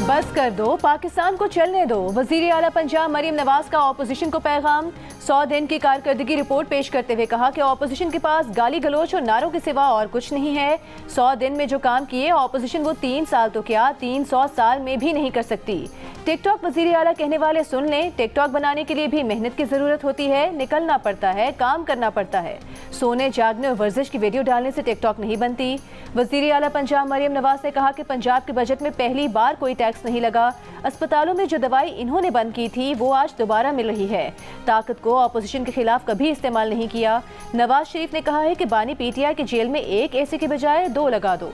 बस कर दो, पाकिस्तान को चलने दो। वजीर आला पंजाब मरीम नवाज का ऑपोजिशन को पैगाम। 100 दिन की कारकर्दगी रिपोर्ट पेश करते हुए कहा कि ऑपोजिशन के पास गाली गलोच और नारों के सिवा और कुछ नहीं है। 100 दिन में जो काम किए ऑपोजिशन वो 3 साल तो क्या 300 साल में भी नहीं कर सकती। टिकटॉक वजीर आला कहने वाले सुन लें, टिकटॉक बनाने के लिए भी मेहनत की जरूरत होती है, निकलना पड़ता है, काम करना पड़ता है। सोने जागने और वर्जिश की वीडियो डालने से टिकटॉक नहीं बनती। वजीर आला पंजाब मरीम नवाज ने कहा कि पंजाब के बजट में पहली बार कोई टैक्स नहीं लगा। अस्पतालों में जो दवाई इन्होंने बंद की थी वो आज दोबारा मिल रही है। ताकत को ऑपोजिशन के खिलाफ कभी इस्तेमाल नहीं किया। नवाज शरीफ ने कहा है कि बानी पीटीआई की जेल में एक एसी के बजाय 2 लगा दो।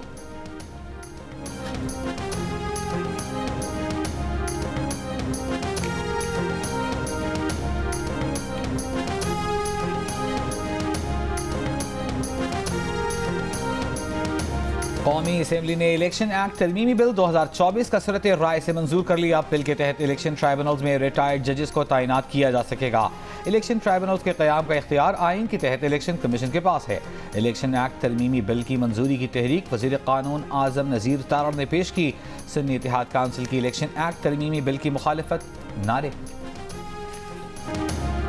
कौमी असेंबली ने इलेक्शन एक्ट तरमीमी बिल 2024 का सूरत राय से मंजूर कर लिया। बिल के तहत इलेक्शन ट्राइब्यूनल्स में रिटायर्ड जजेस को तैनात किया जा सकेगा। इलेक्शन ट्राइब्यूनल्स के क़याम का इख्तियार आइन के तहत इलेक्शन कमीशन के पास है। इलेक्शन एक्ट तरमीमी बिल की मंजूरी की तहरीक वज़ीर क़ानून आज़म नज़ीर तारड़ ने पेश की। सुन्नी इत्तेहाद काउंसिल की इलेक्शन एक्ट तरमीमी बिल की मुखालिफत नारे।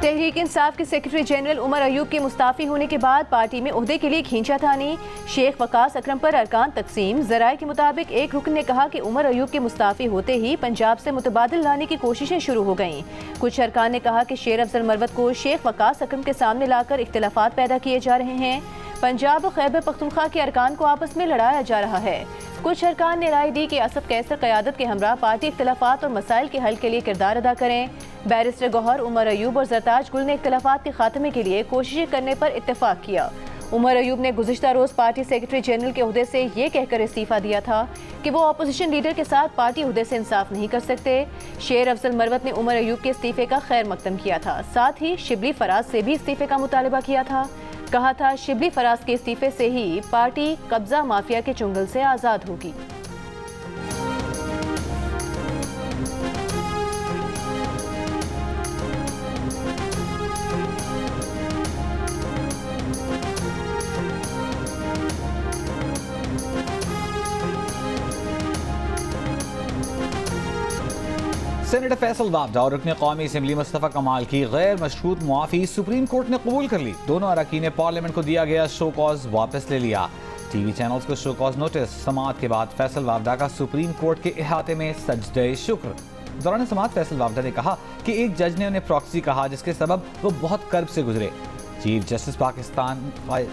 तहरीक इंसाफ के सेक्रेटरी जनरल उमर अयूब के मुस्ताफ़ी होने के बाद पार्टी में ओहदे के लिए खींचातानी। शेख वकास अकरम पर अरकान तकसीम। ज़राए के मुताबिक एक रुकन ने कहा कि उमर अयूब के मुस्ताफ़ी होते ही पंजाब से मुतबादिल लाने की कोशिशें शुरू हो गईं। कुछ अरकान ने कहा कि शेर अफजल मरवत को शेख वकास अकरम के सामने लाकर इख्तिलाफात पैदा किए जा रहे हैं। पंजाब और खैबर पख्तूनख्वा के अरकान को आपस में लड़ाया जा रहा है। कुछ अरकान ने राय दी कि असद कैसर क़यादत के हमरा पार्टी इख्तिलाफात और मसाइल के हल के लिए किरदार अदा करें। बैरिस्टर गौहर, उमर अयूब और जरताज गुल ने इख्तिलाफात के खात्मे के लिए कोशिशें करने पर इत्तेफाक किया। उमर अयूब ने गुज़िश्ता रोज़ पार्टी सेक्रेटरी जनरल के ओहदे से ये कहकर इस्तीफ़ा दिया था कि वो अपोजिशन लीडर के साथ पार्टी ओहदे से इंसाफ नहीं कर सकते। शेर अफजल मरवत ने उमर अयूब के इस्तीफ़े का खैर मकदम किया था। साथ ही शिबली फराज से भी इस्तीफ़े का मुतालबा किया था। कहा था शिबली फराज के इस्तीफ़े से ही पार्टी कब्जा माफिया के चुंगल से आज़ाद होगी। सेनेटर फैसल वाबदा और रुकन कौमी असेंबली मुस्तफ़ा कमाल की गैर मशरूत मुआफ़ी सुप्रीम कोर्ट ने कबूल कर ली। दोनों अरकान पार्लियामेंट को दिया गया शो कॉज वापस ले लिया। टीवी चैनल्स को शो कॉज नोटिस। समाअत के बाद फैसल वाबदा का सुप्रीम कोर्ट के इहाते में सजदे शुक्र। दौरान समाअत फैसल वाबदा ने कहा कि एक जज ने उन्हें प्रॉक्सी कहा जिसके सबब वो बहुत कर्ब से गुजरे। चीफ जस्टिस पाकिस्तान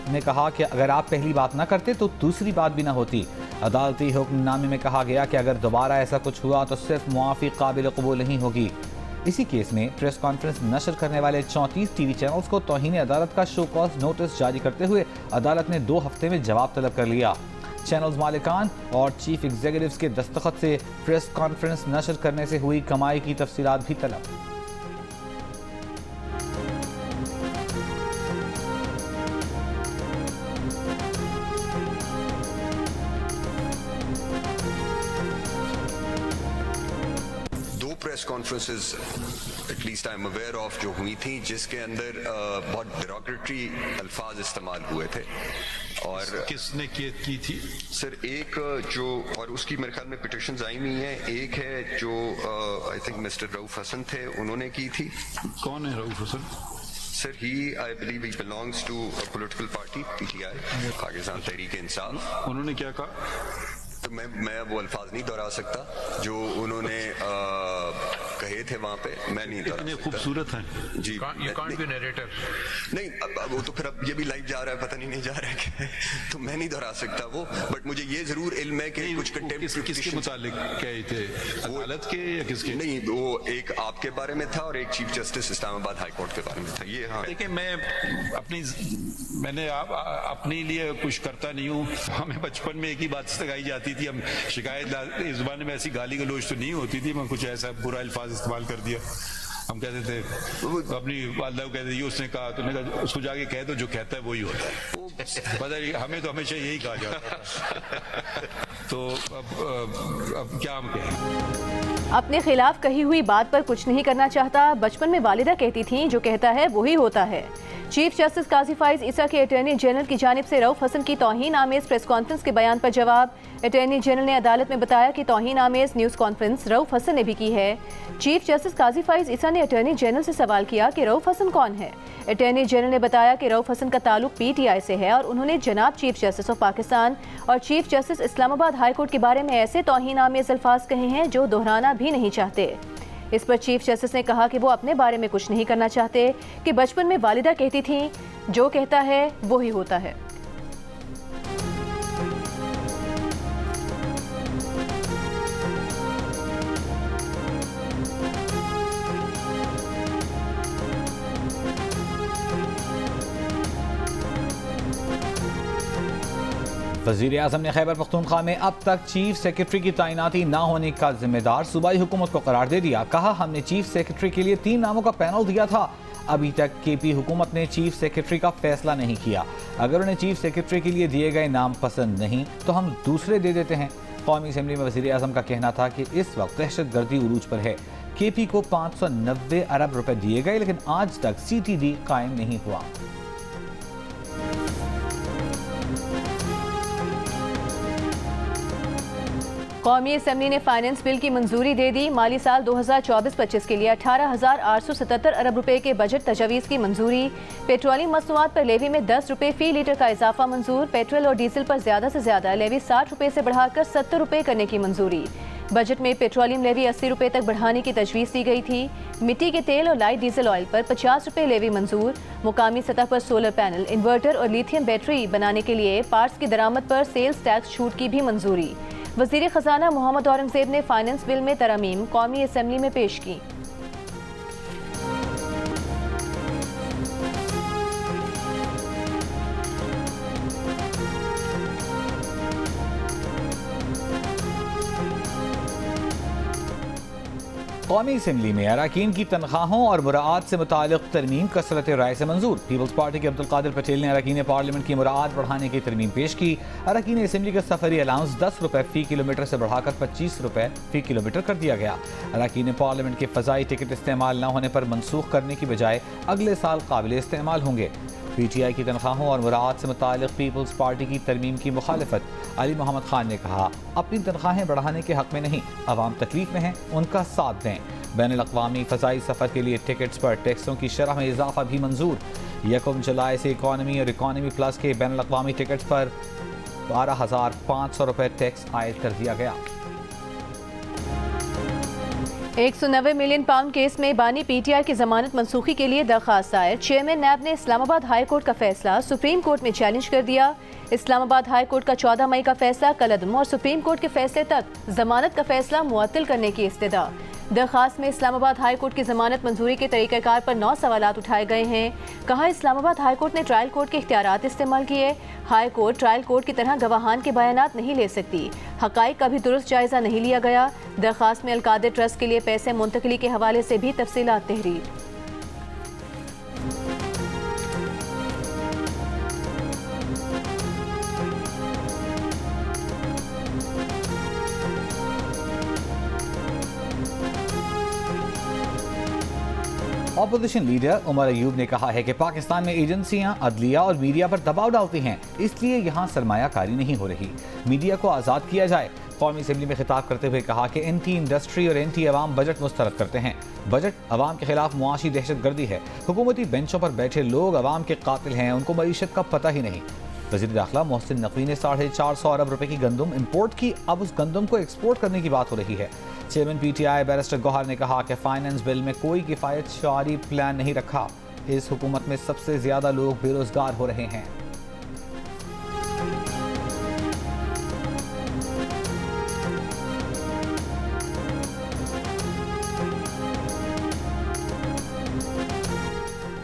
ने कहा कि अगर आप पहली बात ना करते तो दूसरी बात भी ना होती। अदालती हुक्मनामे में कहा गया कि अगर दोबारा ऐसा कुछ हुआ तो सिर्फ मुआफ़ी काबिल कबूल नहीं होगी। इसी केस में प्रेस कॉन्फ्रेंस नशर करने वाले 34 टीवी चैनल्स को तौहीन अदालत का शो कॉज नोटिस जारी करते हुए अदालत ने 2 हफ्ते में जवाब तलब कर लिया। चैनल्स मालिकान और चीफ एग्जीक्यूटिव्स के दस्तखत से प्रेस कॉन्फ्रेंस नशर करने से हुई कमाई की तफसीलात भी तलब। Press conferences at least I am aware of जो हुई थी जिसके अंदर बहुत डेरोगेटरी अल्फाज इस्तेमाल हुए थे। और किसने की थी सर? एक जो और उसकी मेरे ख्याल में पिटिशंस आई हुई हैं। एक है जो I think mister Rauf Hasan थे, उन्होंने की थी। कौन है Rauf Hasan? Sir he I believe he belongs to a political party PTI, Pakistan Tehreek Insaf. उन्होंने क्या कहा? तो मैं वो अल्फाज नहीं दोहरा सकता जो उन्होंने कहे थे वहां पे। मैं नहीं दोहरा सकता। खूबसूरत हैं जी। You can't be narrator. नहीं, वो तो फिर अब ये भी लाइव जा रहा है, पता नहीं जा रहा है तो मैं नहीं दोहरा सकता वो। बट मुझे ये जरूर इल्म है कि कुछ कंटेम्प्ट किसके मुतालिक कहे थे? अदालत के या किसके? नहीं, वो एक आपके बारे में था और एक chief justice Islamabad high court के बारे में था। ये हाँ, देखिए मैंने अपने लिए कुछ करता नहीं हूँ। हमें बचपन में एक ही बात सिखाई जाती थी, हम शिकायत इस ज़माने में ऐसी गाली गलौज तो नहीं होती थी, मैं कुछ ऐसा बुरा अल्फाज इस्तेमाल कर दिया हम कहते थे, अपनी वालदा को कहते थे, उसने कहा, तुमने कहा उसको जाके कह दो जो कहता है वही होता है। पता नहीं, हमें तो हमेशा यही कहा जाता है। तो अब क्या हम कहें। अपने खिलाफ कही हुई बात पर कुछ नहीं करना चाहता। बचपन में वालिदा कहती थी जो कहता है वही होता है। चीफ जस्टिस काजी फाइज ईसा के अटॉर्नी जनरल की जानिब से रऊफ हसन की तौहीन आमेज प्रेस कॉन्फ्रेंस के बयान पर जवाब। अटॉर्नी जनरल ने अदालत में बताया कि तौहीन आमेज न्यूज़ कॉन्फ्रेंस रऊफ हसन ने भी की है। चीफ जस्टिस काजी फाइज ईसा ने अटॉर्नी जनरल से सवाल किया कि रऊफ हसन कौन है। अटॉर्नी जनरल ने बताया कि रऊफ हसन का ताल्लुक PTI से है और उन्होंने जनाब चीफ जस्टिस ऑफ पाकिस्तान और chief justice Islamabad high court के बारे में ऐसे तौहीन आमेज अल्फाज कहे हैं जो दोहराना भी नहीं चाहते। इस पर चीफ जस्टिस ने कहा कि वो अपने बारे में कुछ नहीं करना चाहते, कि बचपन में वालिदा कहती थी जो कहता है वही होता है। वज़ीर आज़म ने खैबर पख्तूनख्वा में अब तक चीफ सेक्रेटरी की तैनाती न होने का जिम्मेदार सूबाई हुकूमत को करार दे दिया। कहा, हमने चीफ सेक्रेटरी के लिए 3 नामों का पैनल दिया था, अभी तक KP हुकूमत ने चीफ सेक्रेटरी का फैसला नहीं किया। अगर उन्हें चीफ सेक्रेटरी के लिए दिए गए नाम पसंद नहीं तो हम दूसरे दे देते हैं। कौमी असम्बली में वज़ीर आज़म का कहना था कि इस वक्त दहशत गर्दी उरूज पर है। KP को 590 अरब रुपए दिए गए, लेकिन आज तक CTD कायम नहीं हुआ। कौमी असम्बली ने फाइनेंस बिल की मंजूरी दे दी। माली साल 2024-25 के लिए 18,877 अरब रुपए के बजट तजवीज़ की मंजूरी। पेट्रोलियम मसनूआत पर लेवी में 10 रुपए फी लीटर का इजाफा मंजूर। पेट्रोल और डीजल पर ज्यादा से ज्यादा लेवी 60 रुपए से बढ़ाकर 70 रुपए करने की मंजूरी। बजट में पेट्रोलियम लेवी 80 रुपए तक बढ़ाने की तजवीज़ दी गई थी। मिट्टी के तेल और लाइट डीजल ऑयल पर 50 रुपए लेवी मंजूर। मुकामी सतह पर सोलर पैनल, इन्वर्टर और लिथियम बैटरी बनाने के लिए पार्ट्स की दरामद पर सेल्स टैक्स छूट की भी मंजूरी। वज़ीर ख़जाना मोहम्मद औरंगज़ेब ने फाइनेंस बिल में तरमीम कौमी असम्बली में पेश की। कौमी असम्बली में अरकान की तनख्वाहों और मुराआत से मुतालिक तरमीम कसरत राय से मंजूर। पीपल्स पार्टी के अब्दुल कादिर पटेल ने अरकान पार्लियामेंट की मुराआत बढ़ाने की तरमीम पेश की। अरकान असम्बली का सफरी अलाउंस 10 रुपए फी किलोमीटर से बढ़ाकर 25 रुपए फी किलोमीटर कर दिया गया। अरकान पार्लियामेंट के फ़ज़ाई टिकट इस्तेमाल न होने पर मनसूख करने की बजाय अगले साल काबिल इस्तेमाल होंगे। PTI की तनख्वाहों और मुराआत से मुतालिक पीपल्स पार्टी की तरमीम की मुखालिफत अली मोहम्मद खान ने कहा, अपनी तनख्वाहें बढ़ाने के हक में नहीं, अवाम तकलीफ में हैं, उनका साथ दें। बैनुल अक़वामी फ़ज़ाई सफ़र के लिए टिकट्स पर टैक्सों की शरह में इजाफा भी मंजूर। 1 जुलाई से इकॉनमी और इकॉनमी प्लस के बैनुल अक़वामी टिकट्स पर 12,500 रुपये टैक्स आयद कर दिया गया। 190 मिलियन पाउंड केस में बानी PTI की जमानत मनसूखी के लिए दरख्वास्त दायर। चेयरमैन नैब ने इस्लामाबाद हाई कोर्ट का फैसला सुप्रीम कोर्ट में चैलेंज कर दिया। इस्लामाबाद हाई कोर्ट का 14 मई का फैसला कलअदम और सुप्रीम कोर्ट के फैसले तक जमानत का फैसला मुअत्तल करने की इस्तदा। दरख्वास्त में इस्लामाबाद हाई कोर्ट की जमानत मंजूरी के तरीक़ाकार पर 9 सवालात उठाए गए हैं। कहा, इस्लामाबाद हाई कोर्ट ने ट्रायल कोर्ट के इख्तियारात इस्तेमाल किए। हाई कोर्ट ट्रायल कोर्ट की तरह गवाहान के बयानात नहीं ले सकती। हक़ाइक़ का भी दुरुस्त जायजा नहीं लिया गया। दरख्वास्त में अलकादिर ट्रस्ट के लिए पैसे मुंतकली के हवाले से भी तफसीलात तहरीर। ऑपोजिशन लीडर उमर अयूब ने कहा है कि पाकिस्तान में एजेंसियां, अदलिया और मीडिया पर दबाव डालती हैं, इसलिए यहाँ सरमायाकारी नहीं हो रही। मीडिया को आज़ाद किया जाए। कौमी असम्बली में खिताब करते हुए कहा कि एंटी इंडस्ट्री और एंटी अवाम बजट मुस्तरद करते हैं। बजट अवाम के खिलाफ मुआशी दहशत गर्दी है। हुकूमती बेंचों पर बैठे लोग अवाम के कातिल हैं, उनको मईशत का पता ही नहीं। वज़ीर दाखिला मोहसिन नकवी ने 450 अरब रुपए की गंदम इम्पोर्ट की, अब उस गंदम को एक्सपोर्ट करने की बात हो रही है। चेयरमैन PTI बैरिस्टर गौहर ने कहा कि फाइनेंस बिल में कोई किफ़ायत शारी प्लान नहीं रखा। इस हुकूमत में सबसे ज़्यादा लोग बेरोजगार हो रहे हैं।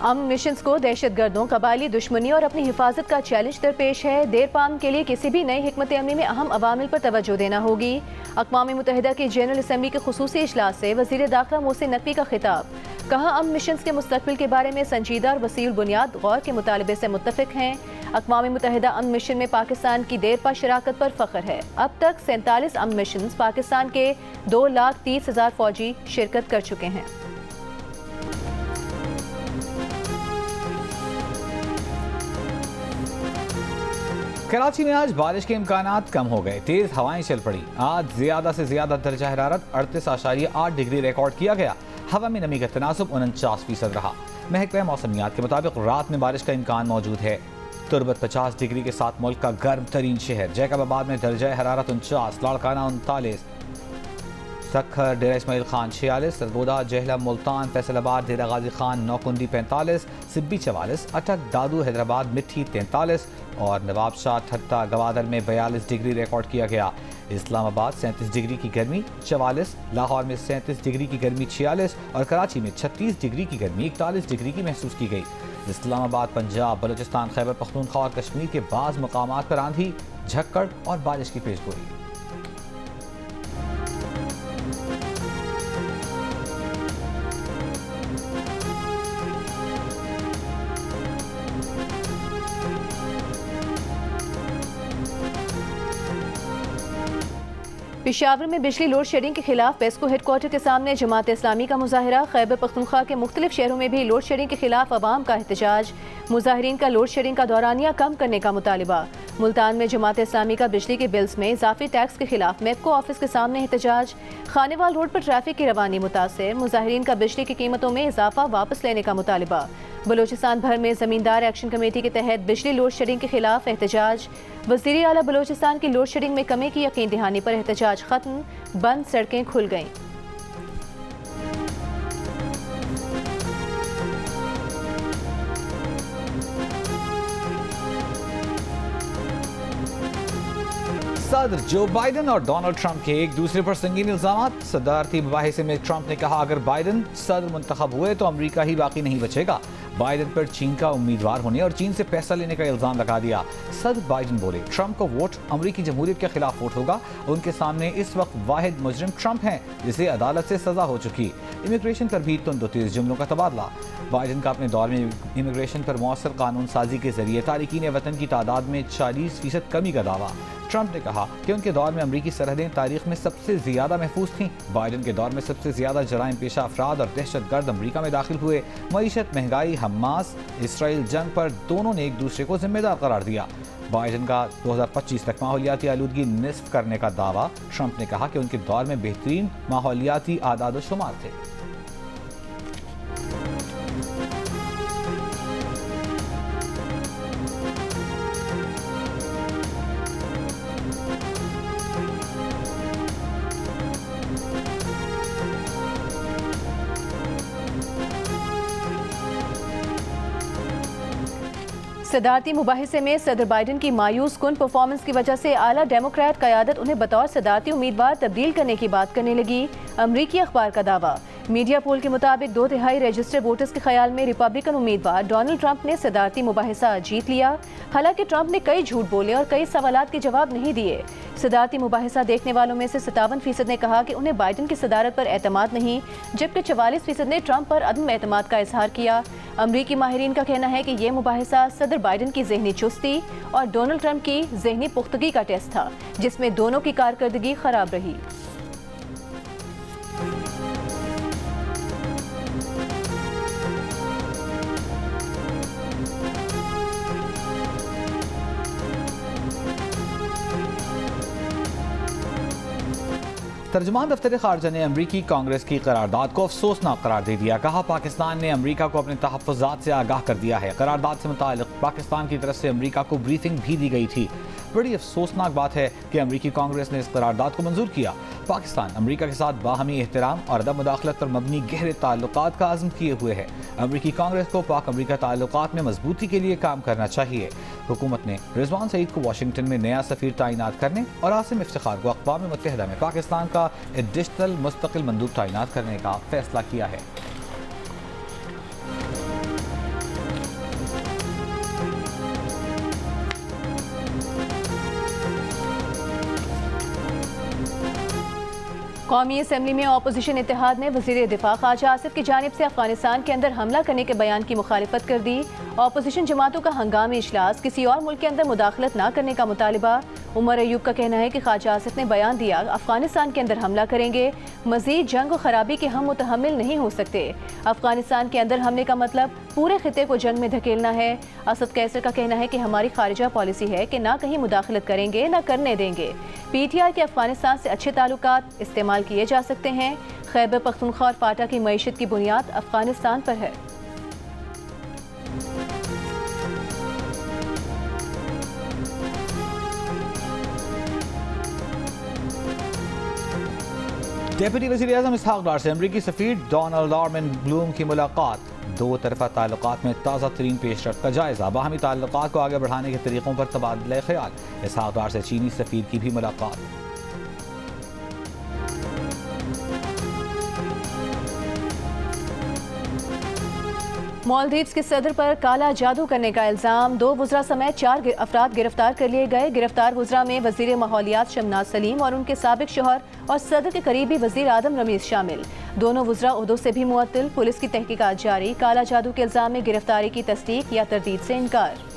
अमन मिशंस को दहशतगर्दों, कबायली दुश्मनी और अपनी हिफाजत का चैलेंज दरपेश है। देर पाम के लिए किसी भी नई हिकमत अमली में अहम अवामिल पर तवज्जो देना होगी। अक़वाम मुत्तहिदा की जनरल असम्बली के खुसूसी इजलास से वज़ीर दाखिला मोहसिन नकवी का खिताब। कहा अमन मिशन के मुस्तकबिल के बारे में संजीदा और वसीउल बुनियाद गौर के मुतालबे से मुत्तफिक हैं। अक़वाम मुत्तहिदा अमन मिशन में पाकिस्तान की देरपा शराकत पर फ़ख्र है। अब तक 47 अमन मिशन पाकिस्तान के 2,30,000 फौजी शिरकत कर चुके हैं। कराची में आज बारिश के इम्कानात कम हो गए, तेज हवाएं चल पड़ी। आज ज्यादा से ज्यादा दर्जा हरारत 38.8 डिग्री रिकॉर्ड किया गया। हवा में नमी का तनासुब 49% रहा। महकमा मौसमियात के मुताबिक रात में बारिश का इम्कान मौजूद है। तुरबत 50 डिग्री के साथ मुल्क का गर्म तरीन शहर। जैकबाबाद में दर्जा हरारत 49, लाड़काना 39, सखर डेरा इस्माइल खान 46, सरगोदा जहलम मुल्तान फैसलाबाद डेरा गाजी खान नौकुंडी 45, सिब्बी 44, अटक दादू हैदराबाद मिट्टी 43 और नवाबशाह ठट्टा गवादर में 42 डिग्री रिकॉर्ड किया गया। इस्लामाबाद 37 डिग्री की गर्मी 44, लाहौर में 37 डिग्री की गर्मी 46 और कराची में 36 डिग्री की गर्मी 41 डिग्री की महसूस की गई। इस्लामाबाद, पंजाब, बलूचिस्तान, खैबर पख्तूनख्वा और कश्मीर के बाज़ मकामात पर आंधी, झक्कड़ और बारिश की पेशगोई। पेशावर में बिजली लोड शेडिंग के खिलाफ पेस्को हेडक्वार्टर के सामने जमात इस्लामी का मुजाहरा। खैबर पख्तूनख्वा के मुख्तलिफ शहरों में भी लोड शेडिंग के खिलाफ अवाम का एहतजाज। मुजाहिरीन का लोड शेडिंग का दौरानिया कम करने का मुतालिबा। मुल्तान में जमात इस्लामी का बिजली के बिल्स में इजाफी टैक्स के खिलाफ मेपको ऑफिस के सामने एहतजाज। खानेवाल रोड पर ट्रैफिक की रवानी मुतासर। मुजाहिरीन का बिजली की कीमतों में इजाफा वापस लेने का मुतालिबा। बलूचिस्तान भर में जमींदार एक्शन कमेटी के तहत बिजली लोड शेडिंग के खिलाफ एहतजाज। वज़ीर आला बलूचिस्तान की लोड शेडिंग में कमी की यकीन दहानी पर एहतजाज खत्म, बंद सड़कें खुल गईं। सदर जो बाइडन और डोनाल्ड ट्रंप के एक दूसरे पर संगीन इल्जाम। सदारती मुबाहिसे में ट्रंप ने कहा अगर बाइडन सदर मुंतखब हुए तो अमरीका ही बाकी नहीं बचेगा। बाइडन पर चीन का उम्मीदवार होने और चीन से पैसा लेने का इल्जाम लगा दिया। सदर बाइडन बोले ट्रंप का वोट अमरीकी जमहूरियत के खिलाफ वोट होगा। उनके सामने इस वक्त वाहिद मुजरिम ट्रंप हैं जिसे अदालत से सजा हो चुकी। इमिग्रेशन पर भी तुंद तेज जुमलों का तबादला। बाइडन का अपने दौर में इमिग्रेशन पर मौसर कानून साजी के जरिए तारिकीन वतन की तादाद में 40% कमी का दावा। ट्रंप ने कहा कि उनके दौर में अमरीकी सरहदें तारीख में सबसे ज्यादा महफूज थीं। बाइडन के दौर में सबसे ज्यादा जराइम पेशा अफराद और दहशतगर्द अमरीका में दाखिल हुए। मईशत, महंगाई, हमास, इसराइल जंग पर दोनों ने एक दूसरे को जिम्मेदार करार दिया। बाइडन का 2025 तक माहौलियाती आलूदगी निस्फ करने का दावा। ट्रंप ने कहा कि उनके दौर में बेहतरीन माहौलियाती आदाद शुमार थे। सदारती मुबाहिसे में सदर बाइडन की मायूस कुन परफॉर्मेंस की वजह से आला डेमोक्रेट क़यादत उन्हें बतौर सदारती उम्मीदवार तब्दील करने की बात करने लगी। अमरीकी अखबार का दावा। मीडिया पोल के मुताबिक 2/3 रजिस्टर्ड वोटर्स के ख्याल में रिपब्लिकन उम्मीदवार डोनाल्ड ट्रंप ने सदारती मुबाहिसा जीत लिया। हालांकि ट्रंप ने कई झूठ बोले और कई सवालात के जवाब नहीं दिए। सदारती मुबाहिसा देखने वालों में से 57% ने कहा कि उन्हें बाइडन की सदारत पर एतमाद नहीं, जबकि 44% ने ट्रंप पर अदम एतमाद का इजहार किया। अमरीकी माहिरीन का कहना है कि यह मुबाहिसा सदर बाइडन की जहनी चुस्ती और डोनाल्ड ट्रंप की जहनी पुख्तगी का टेस्ट था, जिसमें दोनों की कारकर्दगी खराब रही। तर्जुमान दफ्तर खारजा ने अमरीकी कांग्रेस की करारदाद को अफसोसनाक करार दे दिया। कहा पाकिस्तान ने अमरीका को अपने तहफ़्फ़ुज़ात से आगाह कर दिया है। करारदाद से मुताल्लिक़ पाकिस्तान की तरफ से अमरीका को ब्रीफिंग भी दी गई थी। बड़ी अफसोसनाक बात है कि अमरीकी कांग्रेस ने इस करारदाद को मंजूर किया। पाकिस्तान अमरीका के साथ बाहमी एहतराम और अदम मुदाखलत पर मबनी गहरे ताल्लुकात का आज़म किए हुए है। अमरीकी कांग्रेस को पाक अमरीका ताल्लुकात में मजबूती के लिए काम करना चाहिए। हुकूमत ने रिजवान सईद को वाशिंगटन में नया सफ़ीर तैनात करने और आसिम इफ्तिखार को अक़वाम मुत्तहिदा में पाकिस्तान का एडिशनल मुस्तकिल मंदूब तैनात करने का फैसला किया है। कौमी असम्बली में अपोजिशन इत्तेहाद ने वज़ीर दिफा ख्वाजा आसिफ की जानिब से अफगानिस्तान के अंदर हमला करने के बयान की मुखालिफत कर दी। अपोजिशन जमातों का हंगामी इजलास, किसी और मुल्क के अंदर मुदाखलत न करने का मुतालिबा। उमर अयूब का कहना है कि ख्वाजा आसिफ ने बयान दिया अफगानिस्तान के अंदर हमला करेंगे, मजीद जंग और खराबी के हम मुतहम्मिल नहीं हो सकते। अफगानिस्तान के अंदर हमले का मतलब पूरे खिते को जंग में धकेलना है। असद कैसर का कहना है कि हमारी खारिजा पॉलिसी है कि ना कहीं मुदाखलत करेंगे ना करने देंगे। PTI के अफगानिस्तान से अच्छे ताल्लुकात इस्तेमाल किए जा सकते हैं। खैबर पख्तूनख्वा और फाटा की मईशत की बुनियाद अफगानिस्तान पर है। डेप्यूटी वज़ीर आज़म इसहाक डार से अमरीकी सफ़ीर डोनाल्ड नॉर्मन ब्लूम की मुलाकात। दो तरफ़ा ताल्लुकात में ताज़ा तरीन पेशरफ्त का जायज़ा, बाहमी ताल्लुकात को आगे बढ़ाने के तरीक़ों पर तबादला ख्याल। इसहाक डार से चीनी सफ़ीर की भी मुलाकात। मालदीव्स के सदर पर काला जादू करने का इल्ज़ाम, 2 वुज़रा समेत 4 अफराद गिरफ्तार कर लिए गए। गिरफ्तार वुज़रा में वज़ीर माहौलियात शमनाज सलीम और उनके साबिक शौहर और सदर के करीबी वज़ीर आदम रमीज़ शामिल। दोनों वुज़रा उहदों से भी मुअत्तल। पुलिस की तहकीकात जारी। काला जादू के इल्ज़ाम में गिरफ्तारी की तस्दीक या तरदीद से इनकार।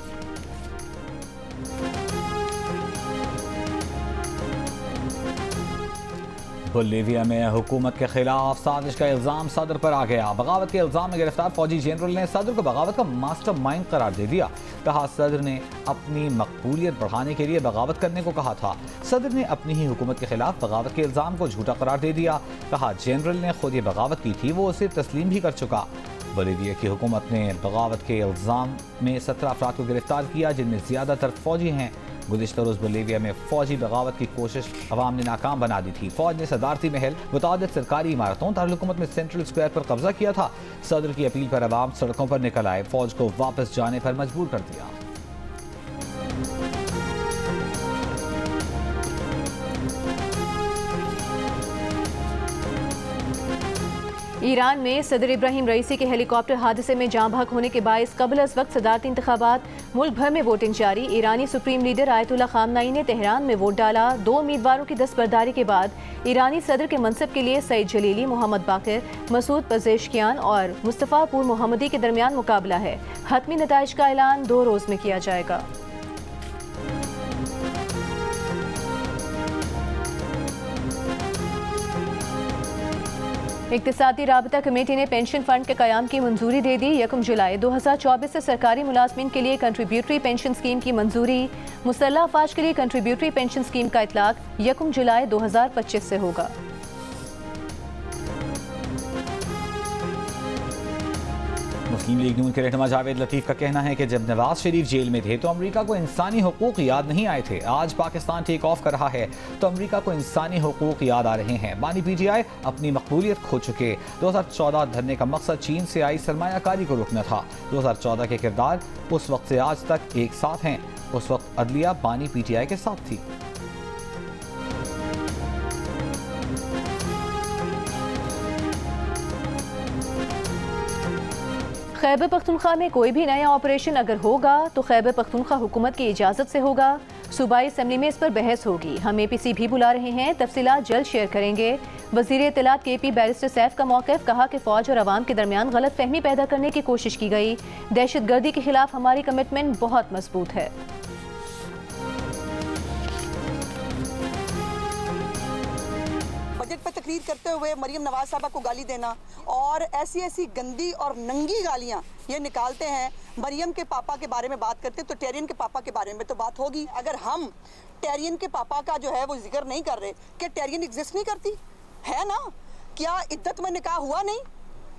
बोलीविया में हुकूमत के खिलाफ साजिश का इल्ज़ाम सदर पर आ गया। बगावत के इल्ज़ाम में गिरफ्तार फौजी जनरल ने सदर को बगावत का मास्टरमाइंड करार दे दिया। कहा सदर ने अपनी मकबूलियत बढ़ाने के लिए बगावत करने को कहा था। सदर ने अपनी ही हुकूमत के खिलाफ बगावत के इल्ज़ाम को झूठा करार दे दिया। कहा जनरल ने खुद ये बगावत की थी, वो उसे तस्लीम भी कर चुका। बोलीविया की हुकूमत ने बगावत के इल्ज़ाम में 17 अफराद को गिरफ्तार किया, जिनमें ज़्यादातर फौजी हैं। गुज़िश्ता रोज़ बोलीविया में फौजी बगावत की कोशिश अवाम ने नाकाम बना दी थी। फौज ने सदारती महल, मुतादिद सरकारी इमारतों, दारुल-हुकूमत में सेंट्रल स्क्वायर पर कब्जा किया था। सदर की अपील पर अवाम सड़कों पर निकल आए, फौज को वापस जाने पर मजबूर कर दिया। ईरान में सदर इब्राहिम रईसी के हेलीकॉप्टर हादसे में जाँ बहक होने के बायस कबल अज वक्त सदारती इंतखाबात, मुल्क भर में वोटिंग जारी। ईरानी सुप्रीम लीडर आयतुल्ला खामनाई ने तेहरान में वोट डाला। 2 उम्मीदवारों की दस्तबरदारी के बाद ईरानी सदर के मनसब के लिए सईद जलीली, मोहम्मद बाकिर, मसूद पजेश्कियान और मुस्तफ़ा पुर मोहम्मदी के दरमियान मुकाबला है। हतमी नताइज का ऐलान 2 रोज़ में किया जाएगा। इक्तिसादी राबता कमेटी ने पेंशन फंड के क़याम की मंजूरी दे दी। 1 जुलाई 2024 से सरकारी मुलाजमीन के लिए कंट्रीब्यूटरी पेंशन स्कीम की मंजूरी। मुसल्लह अफवाज के लिए कंट्रीब्यूटरी पेंशन स्कीम का इतलाक 1 जुलाई 2025 से होगा। मुस्लिम लीग नून के रहनुमा जावेद लतीफ़ का कहना है कि जब नवाज शरीफ जेल में थे तो अमरीका को इंसानी हुकूक याद नहीं आए थे। आज पाकिस्तान टेक ऑफ कर रहा है तो अमरीका को इंसानी हुकूक याद आ रहे हैं। बानी PTI अपनी मकबूलियत खो चुके। 2014 धरने का मकसद चीन से आई सरमायाकारी को रोकना था। 2014 के किरदार उस वक्त से आज तक एक साथ हैं। उस वक्त अदलिया बानी PTI के साथ थी। खैबर पख्तूनख्वा में कोई भी नया ऑपरेशन अगर होगा तो खैबर पख्तूनख्वा हुकूमत की इजाज़त से होगा। सूबाई असम्बली में इस पर बहस होगी। हम APC भी बुला रहे हैं, तफसीलात जल्द शेयर करेंगे। वज़ीर इत्तलात KP बैरिस्टर सैफ का मौक़िफ़, कहा कि फ़ौज और अवाम के दरमियान गलत फहमी पैदा करने की कोशिश की गई। दहशतगर्दी के खिलाफ हमारी कमिटमेंट बहुत मजबूत है। बजट पर तकरीर करते हुए मरियम नवाज साहबा को गाली देना और ऐसी गंदी और नंगी गालियां ये निकालते हैं। मरियम के पापा के बारे में बात करते तो टेरियन के पापा के बारे में तो बात होगी। अगर हम टेरियन के पापा का जो है वो जिक्र नहीं कर रहे, क्या टेरियन एग्जिस्ट नहीं करती है ना? क्या इद्दत में निकाह हुआ नहीं?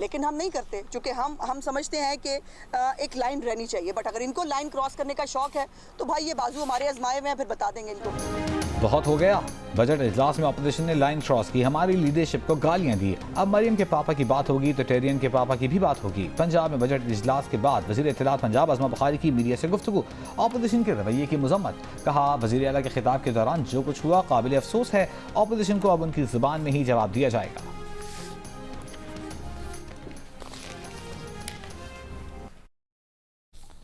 लेकिन हम नहीं करते क्योंकि हम समझते हैं कि एक लाइन रहनी चाहिए। बट अगर इनको लाइन क्रॉस करने का शौक है तो भाई ये बाजू हमारे आजमाए हुए हैं, फिर बता देंगे इनको। बहुत हो गया। बजट इजलास में अपोजिशन ने लाइन क्रॉस की, हमारी लीडरशिप को गालियां दी। अब मरियम के पापा की बात होगी तो टेरियन के पापा की भी बात होगी। पंजाब में बजट इजलास के बाद वज़ीर इत्तलात पंजाब अज़मा बुखारी की मीडिया से गुफ्तगू, अपोजिशन के रवैये की मजम्मत। कहा वज़ीर आला के खिताब के दौरान जो कुछ हुआ काबिल अफसोस है। अपोजिशन को अब उनकी ज़ुबान में ही जवाब दिया जाएगा।